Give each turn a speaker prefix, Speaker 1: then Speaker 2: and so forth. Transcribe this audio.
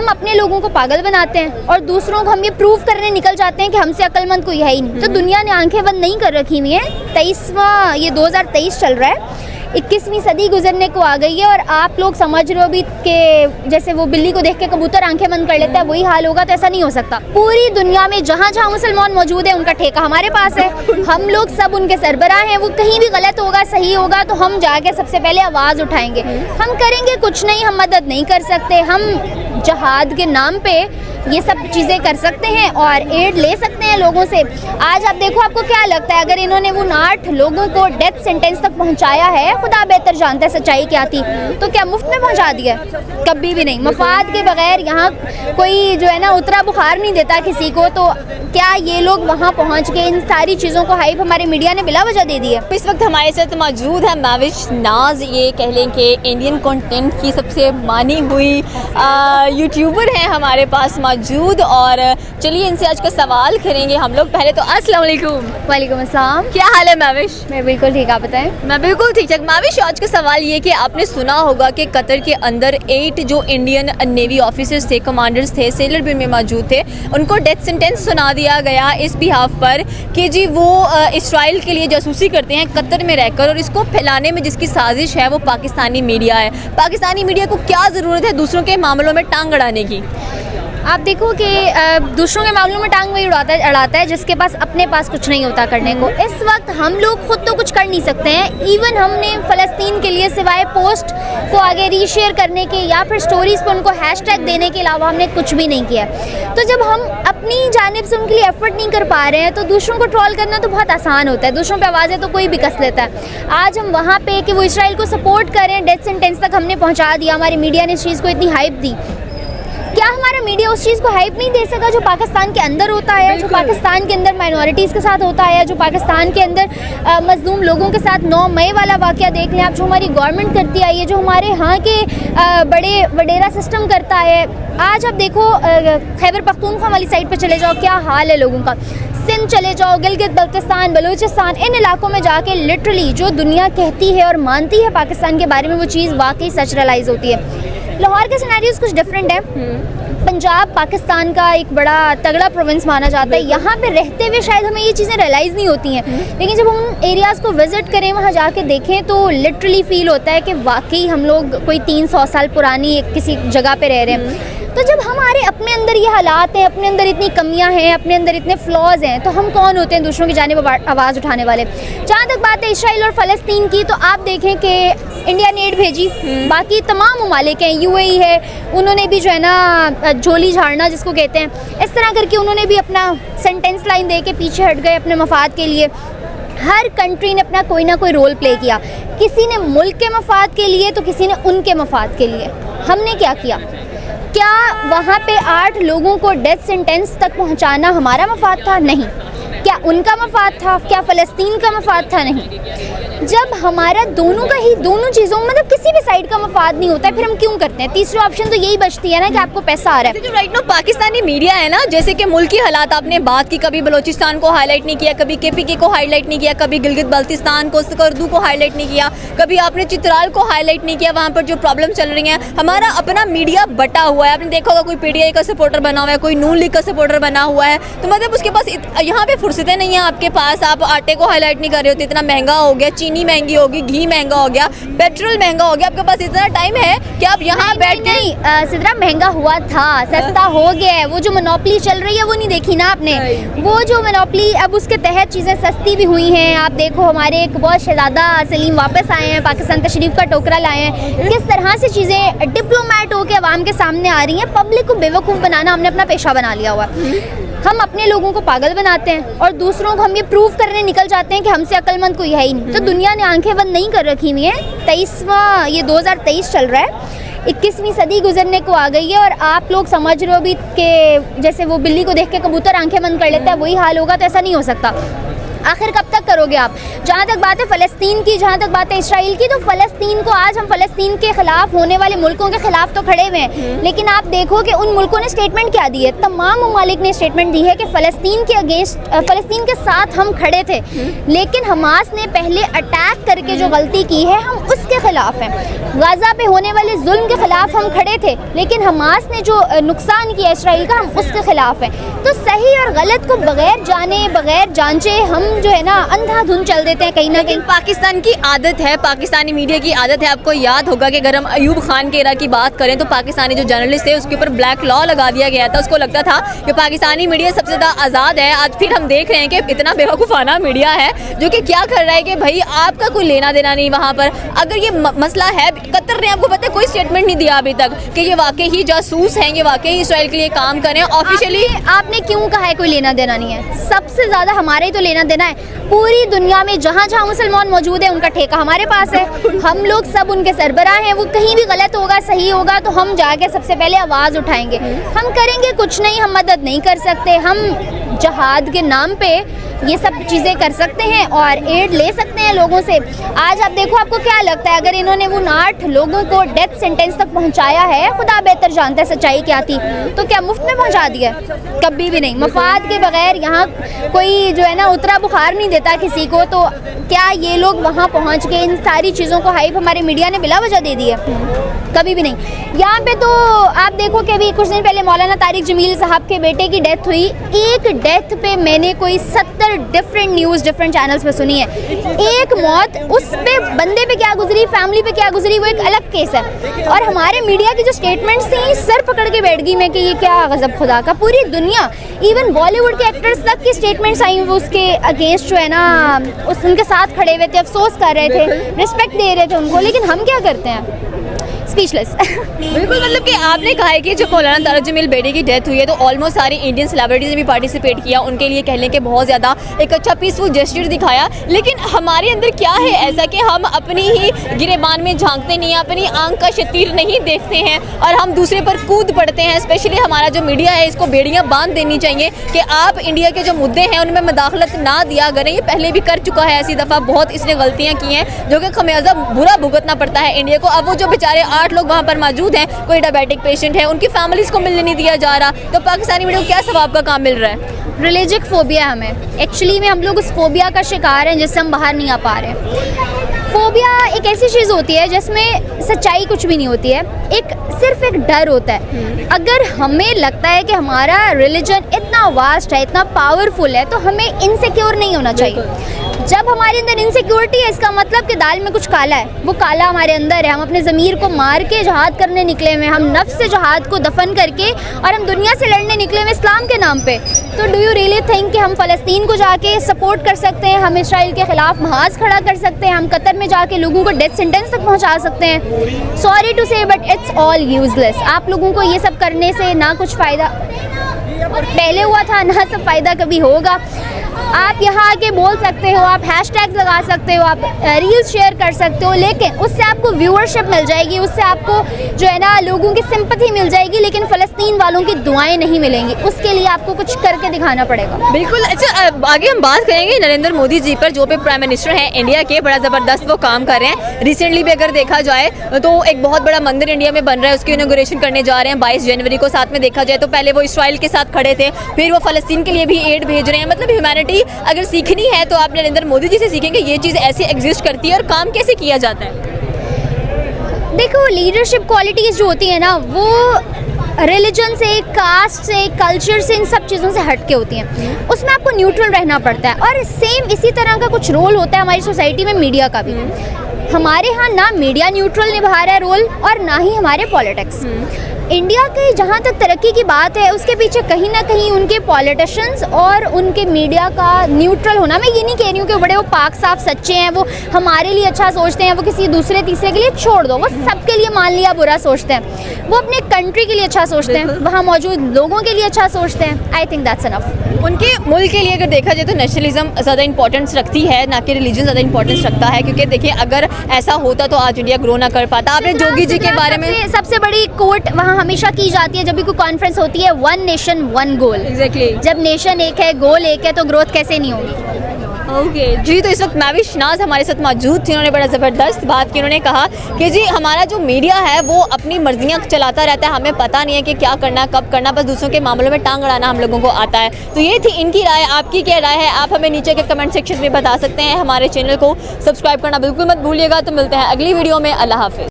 Speaker 1: हम अपने लोगों को पागल बनाते हैं और दूसरों को हम ये प्रूव करने निकल जाते हैं कि हमसे अक्लमंद कोई है ही नहीं। तो दुनिया ने आंखें बंद नहीं कर रखी हुई हैं। 23वां ये 2023 चल रहा है, 21वीं सदी गुजरने को आ गई है और आप लोग समझ रहे हो अभी कि जैसे वो बिल्ली को देख के कबूतर आंखें बंद कर लेता है, वही हाल होगा। तो ऐसा नहीं हो सकता। पूरी दुनिया में जहाँ जहाँ मुसलमान मौजूद है उनका ठेका हमारे पास है। हम लोग सब उनके सरबराह हैं। वो कहीं भी गलत होगा सही होगा तो हम जाके सबसे पहले आवाज़ उठाएंगे। हम करेंगे कुछ नहीं, हम मदद नहीं कर सकते। हम जहाद के नाम पे ये सब चीज़ें कर सकते हैं और एड ले सकते हैं लोगों से। आज आप देखो, आपको क्या लगता है अगर इन्होंने वो 8 लोगों को डेथ सेंटेंस तक पहुंचाया है, खुदा बेहतर जानता है सच्चाई क्या थी, तो क्या मुफ्त में पहुंचा दिया? कभी भी नहीं। मफाद के बगैर यहाँ कोई जो है ना उतरा बुखार नहीं देता किसी को। तो क्या ये लोग वहाँ पहुँच के इन सारी चीज़ों को हाइप हमारे मीडिया ने बिला वजह दे दी है?
Speaker 2: इस वक्त हमारे साथ मौजूद है मैविश नाज, ये कह लें कि इंडियन कंटेंट की सबसे मानी हुई यूट्यूबर हैं हमारे पास मौजूद। और चलिए इनसे आज का सवाल करेंगे हम लोग। पहले तो अस्सलाम वालेकुम।
Speaker 1: वालेकुम अस्सलाम।
Speaker 2: क्या हाल है मैविश?
Speaker 1: मैं बिल्कुल ठीक, आप बताएं।
Speaker 2: मैं बिल्कुल ठीक ठाक। मैविश, आज का सवाल ये कि आपने सुना होगा कि कतर के अंदर 8 जो इंडियन नेवी ऑफिसर्स थे, कमांडर्स थे, सेलर भी में मौजूद थे, उनको डेथ सेंटेंस सुना दिया गया इस बिहाफ पर कि जी वो इसराइल के लिए जासूसी करते हैं कतर में रहकर, और इसको फैलाने में जिसकी साजिश है वो पाकिस्तानी मीडिया है। पाकिस्तानी मीडिया को क्या ज़रूरत है दूसरों के मामलों में टांग अड़ाने की?
Speaker 1: आप देखो कि दूसरों के मामलों में टांग वही अड़ाता है जिसके पास अपने पास कुछ नहीं होता करने को। इस वक्त हम लोग खुद तो कुछ कर नहीं सकते हैं। इवन हमने फ़लस्तीन के लिए सिवाय पोस्ट को आगे रीशेयर करने के या फिर स्टोरीज़ पर उनको हैशटैग देने के अलावा हमने कुछ भी नहीं किया। तो जब हम अपनी जानिब से उनके लिए एफर्ट नहीं कर पा रहे हैं तो दूसरों को ट्रोल करना तो बहुत आसान होता है। दूसरों पर आवाज़ें तो कोई भी कस लेता है। आज हम वहाँ पे कि वो इसराइल को सपोर्ट करें, डेथ सेंटेंस तक हमने पहुँचा दिया। हमारी मीडिया ने इस चीज़ को इतनी हाइप दी। क्या हमारा मीडिया उस चीज़ को हाइप नहीं दे सका जो पाकिस्तान के अंदर होता है, जो पाकिस्तान के अंदर माइनॉरिटीज़ के साथ होता है, जो पाकिस्तान के अंदर मजलूम लोगों के साथ 9 मई वाला वाक़या देख लें आप, जो हमारी गवर्नमेंट करती आई है, जो हमारे यहाँ के बड़े वडेरा सिस्टम करता है। आज आप देखो खैबर पख्तूनख्वा वाली साइड पर चले जाओ, क्या हाल है लोगों का। सिंध चले जाओ, गिलगित बल्तिस्तान, बलूचिस्तान, इन इलाकों में जाके लिटरली जो दुनिया कहती है और मानती है पाकिस्तान के बारे में, वो चीज़ वाकई सच रियलाइज़ होती है। लाहौर के सिनेरियोज कुछ डिफरेंट है। पंजाब पाकिस्तान का एक बड़ा तगड़ा प्रोविंस माना जाता है। यहाँ पे रहते हुए शायद हमें ये चीज़ें रियलाइज़ नहीं होती हैं, लेकिन जब हम उन एरियाज़ को विज़िट करें, वहाँ जाके देखें तो लिटरली फ़ील होता है कि वाकई हम लोग कोई 300 साल पुरानी एक किसी जगह पे रह रहे हैं। तो जब हमारे अपने अंदर ये हालात हैं, अपने अंदर इतनी कमियां हैं, अपने अंदर इतने फ्लॉज हैं, तो हम कौन होते हैं दूसरों की जानिब आवाज़ उठाने वाले? जहाँ तक बात है इसराइल और फ़लस्तीन की, तो आप देखें कि इंडिया ने एड भेजी, बाकी तमाम ममालिक हैं, UAE है, उन्होंने भी जो है ना झोली झाड़ना जिसको कहते हैं, इस तरह करके उन्होंने भी अपना सेंटेंस लाइन दे के पीछे हट गए अपने मफाद के लिए। हर कंट्री ने अपना कोई ना कोई रोल प्ले किया। किसी ने मुल्क के मफाद के लिए तो किसी ने उनके मफाद के लिए। हमने क्या किया? क्या वहाँ पे 8 लोगों को डेथ सेंटेंस तक पहुँचाना हमारा मफाद था? नहीं। क्या उनका मफाद था? क्या फ़लस्तीन का मफाद था? नहीं। जब हमारा दोनों का ही दोनों चीज़ों मतलब किसी भी साइड का मफाद नहीं होता है, फिर हम क्यों करते हैं? तीसरी ऑप्शन तो यही बचती है ना कि आपको पैसा आ रहा है।
Speaker 2: जो राइट नो पाकिस्तानी मीडिया है ना, जैसे कि मुल्क की हालात आपने बात की, कभी बलोचिस्तान को हाईलाइट नहीं किया, कभी KPK को हाईलाइट नहीं किया, कभी गिलगित बल्तिस्तान को, स्कर्दू को हाईलाइट नहीं किया, कभी आपने चित्राल को हाईलाइट नहीं किया, वहाँ पर जो प्रॉब्लम चल रही हैं। हमारा अपना मीडिया बटा हुआ है। आपने देखा होगा कोई PTI का सपोर्टर बना हुआ है, कोई नून लीग का सपोर्टर बना हुआ है। तो मतलब उसके पास यहाँ पे फुर्सतें नहीं है आपके पास। आप आटे को हाईलाइट नहीं कर रहे होते, इतना महंगा हो गया, चीनी महंगी होगी, घी महंगा हो गया, पेट्रोल महंगा हो गया, आपके पास इतना टाइम है कि आप यहाँ बैठ के
Speaker 1: सिद्रा महंगा हुआ था, सस्ता हो गया है। वो जो मोनोपली चल रही है वो नहीं देखी ना आपने? वो जो मोनोपली अब उसके तहत चीज़ें सस्ती भी हुई हैं। आप देखो हमारे एक बहुत शहजादा सलीम वापस आए हैं, पाकिस्तान तशरीफ का टोकरा लाए हैं। किस तरह से चीज़ें डिप्लोमेट होकर आवाम के सामने आ रही हैं। पब्लिक को बेवकूफ़ बनाना हमने अपना पेशा बना लिया हुआ। हम अपने लोगों को पागल बनाते हैं और दूसरों को हम ये प्रूव करने निकल जाते हैं कि हमसे अक्लमंद कोई है ही नहीं। तो दुनिया ने आंखें बंद नहीं कर रखी हुई हैं। 23वां ये 2023 चल रहा है, 21वीं सदी गुजरने को आ गई है और आप लोग समझ रहे हो अभी कि जैसे वो बिल्ली को देख के कबूतर आंखें बंद कर लेता है, वही हाल होगा। तो ऐसा नहीं हो सकता। आखिर कब तक करोगे आप? जहाँ तक बात है फ़लस्तीन की, जहाँ तक बात है इसराइल की, तो फ़लस्तीन को आज हम फ़लस्तीन के ख़िलाफ़ होने वाले मुल्कों के ख़िलाफ़ तो खड़े हुए हैं, लेकिन आप देखो कि उन मुल्कों ने स्टेटमेंट क्या दी है। तमाम ममालिक ने स्टेटमेंट दी है कि फ़लस्तीन के अगेंस्ट, फ़लस्तीन के साथ हम खड़े थे, लेकिन हमास ने पहले अटैक करके जो गलती की है हम उसके ख़िलाफ़ हैं। गाज़ा पे होने वाले जुल्म के ख़िलाफ़ हम खड़े थे, लेकिन हमास ने जो नुकसान किया इसराइल का, हम उसके ख़िलाफ़ हैं। तो सही और गलत को बग़ैर जाने बग़ैर जांचे हम जो है ना अंधाधुंध चल देते हैं कहीं ना कहीं।
Speaker 2: पाकिस्तान की आदत है, पाकिस्तानी मीडिया की आदत है। आपको याद होगा कि अगर हम अयूब खान के एरा की बात करें तो पाकिस्तानी जो जर्नलिस्ट थे उसके ऊपर ब्लैक लॉ लगा दिया गया था। उसको लगता था कि पाकिस्तानी मीडिया सबसे ज़्यादा आज़ाद है। आज फिर हम देख रहे हैं कि इतना बेवकूफ़ाना मीडिया है जो कि क्या कर रहा है कि भाई आपका कोई लेना देना नहीं वहाँ पर। अगर ये मसला है, कतर ने आपको पता है कोई स्टेटमेंट नहीं दिया अभी तक कि ये वाकई ही जासूस हैं, ये वाकई इसराइल के लिए काम करें ऑफिशियली।
Speaker 1: आपने क्यों कहा है कोई लेना देना नहीं है? सबसे ज़्यादा हमारे ही तो लेना देना है। पूरी दुनिया में जहाँ जहाँ मुसलमान मौजूद है उनका ठेका हमारे पास है। हम लोग सब उनके सरबराह हैं। वो कहीं भी गलत होगा सही होगा तो हम जाके सबसे पहले आवाज़ उठाएंगे। हम करेंगे कुछ नहीं, हम मदद नहीं कर सकते। हम जहाद के नाम पे ये सब चीज़ें कर सकते हैं और एड ले सकते हैं लोगों से। आज आप देखो, आपको क्या लगता है अगर इन्होंने उन 8 लोगों को डेथ सेंटेंस तक पहुंचाया है, खुदा बेहतर जानता है सच्चाई क्या थी, तो क्या मुफ्त में पहुंचा दिया? कभी भी नहीं। मफाद के बगैर यहाँ कोई जो है ना उतरा बुखार नहीं देता किसी को। तो क्या ये लोग वहाँ पहुँच के इन सारी चीज़ों को हाइप हमारे मीडिया ने बिला वजह दे दी है? कभी भी नहीं। यहाँ पे तो आप देखो कि अभी कुछ दिन पहले मौलाना तारिक जमील साहब के बेटे की डेथ हुई। एक डेथ पे मैंने कोई 70 डिफरेंट न्यूज़ डिफरेंट चैनल्स पे सुनी है। एक मौत, उस पे बंदे पे क्या गुजरी, फैमिली पे क्या गुजरी, वो एक अलग केस है। और हमारे मीडिया की जो स्टेटमेंट्स थी, सर पकड़ के बैठ गई मैं कि ये क्या गज़ब खुदा का। पूरी दुनिया, इवन बॉलीवुड के एक्टर्स तक की स्टेटमेंट्स आई वो उसके अगेंस्ट जो है ना उनके साथ खड़े हुए थे, अफसोस कर रहे थे, रिस्पेक्ट दे रहे थे उनको। लेकिन हम क्या करते हैं? स्पीचलेस।
Speaker 2: बिल्कुल, मतलब कि आपने कहा है कि जब मौलाना तारिक जमील बेटे की डेथ हुई है तो ऑलमोस्ट सारी इंडियन सेलिब्रिटीज़ ने भी पार्टिसिपेट किया। उनके लिए कह लें कि बहुत ज़्यादा एक अच्छा पीसफुल जेस्चर दिखाया। लेकिन हमारे अंदर क्या है ऐसा कि हम अपनी ही गिरेबान में झांकते नहीं हैं, अपनी आंख का शतीर नहीं देखते हैं और हम दूसरे पर कूद पड़ते हैं। स्पेशली हमारा जो मीडिया है, इसको बेड़ियाँ बांध देनी चाहिए कि आप इंडिया के जो मुद्दे हैं उनमें मदाखलत ना दिया करें। ये पहले भी कर चुका है ऐसी दफ़ा, बहुत इसने गलतियाँ की हैं जो कि खमियाजा बुरा भुगतना पड़ता है इंडिया को। अब वो जो बेचारे 8 लोग वहाँ पर मौजूद हैं, कोई डायबिटिक पेशेंट है, उनकी फैमिलीज़ को मिलने नहीं दिया जा रहा, तो पाकिस्तानी मीडिया को क्या सवाब का काम मिल रहा है?
Speaker 1: रिलीजिक फोबिया हमें एक्चुअली में हम लोग उस फोबिया का शिकार हैं जिससे हम बाहर नहीं आ पा रहे। फोबिया एक ऐसी चीज़ होती है जिसमें सच्चाई कुछ भी नहीं होती है, सिर्फ एक डर होता है। अगर हमें लगता है कि हमारा रिलीजन इतना वास्ट है, इतना पावरफुल है, तो हमें इनसिक्योर नहीं होना चाहिए। जब हमारे अंदर इनसिक्योरिटी है, इसका मतलब कि दाल में कुछ काला है, वो काला हमारे अंदर है। हम अपने ज़मीर को मार के जहाद करने निकले हुए, हम नफ्स से जहाद को दफन करके और हम दुनिया से लड़ने निकले हुए इस्लाम के नाम पे। तो डू यू रियली थिंक कि हम फ़लस्तीन को जाके सपोर्ट कर सकते हैं, हम इसराइल के ख़िलाफ़ महाज खड़ा कर सकते हैं, हम कतर में जाके लोगों को डेथ सेंटेंस तक पहुंचा सकते हैं? सॉरी टू से बट इट्स ऑल यूजलेस। आप लोगों को ये सब करने से ना कुछ फ़ायदा पहले हुआ था, ना सब फ़ायदा कभी होगा। आप यहाँ आके बोल सकते हो, आप हैशटैग्स लगा सकते हो, आप रील्स शेयर कर सकते हो, लेकिन उससे आपको व्यूअरशिप मिल जाएगी, उससे आपको जो है ना लोगों की सिंपैथी मिल जाएगी, लेकिन फ़लस्तीन वालों की दुआएं नहीं मिलेंगी। उसके लिए आपको कुछ करके दिखाना पड़ेगा।
Speaker 2: बिल्कुल। अच्छा, आगे हम बात करेंगे नरेंद्र मोदी जी पर, जो पे प्राइम मिनिस्टर हैं इंडिया के, बड़ा ज़बरदस्त वो काम कर रहे हैं। रिसेंटली भी अगर देखा जाए तो एक बहुत बड़ा मंदिर इंडिया में बन रहा है, उसकी इनॉग्रेशन करने जा रहे हैं 22 जनवरी को। साथ में देखा जाए तो पहले वो इसराइल के साथ खड़े थे, फिर वो फ़लस्तीन के लिए भी एड भेज रहे हैं। मतलब ह्यूमैनिटी अगर सीखनी है तो आप नरेंद्र मोदी जी से सीखेंगे ये चीज़ ऐसे एग्जिस्ट करती है और काम कैसे किया जाता है।
Speaker 1: देखो, लीडरशिप क्वालिटीज़ जो होती है ना, वो रिलीजन से, कास्ट से, कल्चर से, इन सब चीज़ों से हट के होती हैं। उसमें आपको न्यूट्रल रहना पड़ता है। और सेम इसी तरह का कुछ रोल होता है हमारी सोसाइटी में मीडिया का भी। हमारे यहाँ ना मीडिया न्यूट्रल निभा रहा है रोल और ना ही हमारे पॉलिटिक्स। इंडिया की जहाँ तक तरक्की की बात है, उसके पीछे कहीं ना कहीं उनके पॉलिटिशियंस और उनके मीडिया का न्यूट्रल होना। मैं ये नहीं कह रही हूँ कि बड़े वो पाक साफ सच्चे हैं, वो हमारे लिए अच्छा सोचते हैं, वो किसी दूसरे तीसरे के लिए छोड़ दो, वो सबके लिए मान लिया बुरा सोचते हैं। वो अपने कंट्री के लिए अच्छा सोचते हैं, वहाँ मौजूद लोगों के लिए अच्छा सोचते हैं। I think that's enough.
Speaker 2: उनके मुल्क के लिए अगर देखा जाए तो नेशनलिज्म ज़्यादा इंपॉर्टेंस रखती है, ना कि रिलीजन ज़्यादा इंपॉर्टेंस रखता है। क्योंकि देखिए, अगर ऐसा होता तो आज इंडिया ग्रो ना कर पाता। आपने जोगी जी के बारे में
Speaker 1: सबसे बड़ी कोट वहाँ हमेशा की जाती है जब भी कोई कॉन्फ्रेंस होती है, 1 नेशन 1 गोल।
Speaker 2: एग्जैक्टली।
Speaker 1: जब नेशन एक है, गोल एक है, तो ग्रोथ कैसे नहीं होगी?
Speaker 2: ओके जी, तो इस वक्त मैं भी शनाज हमारे साथ मौजूद थी। उन्होंने बड़ा ज़बरदस्त बात की। उन्होंने कहा कि जी हमारा जो मीडिया है वो अपनी मर्जियाँ चलाता रहता है, हमें पता नहीं है कि क्या करना कब करना, बस दूसरों के मामलों में टांग अड़ाना हम लोगों को आता है। तो ये थी इनकी राय। आपकी क्या राय है आप हमें नीचे के कमेंट सेक्शन में बता सकते हैं। हमारे चैनल को सब्सक्राइब करना बिल्कुल मत भूलिएगा। तो मिलते हैं अगली वीडियो में। अल्लाह हाफिज़।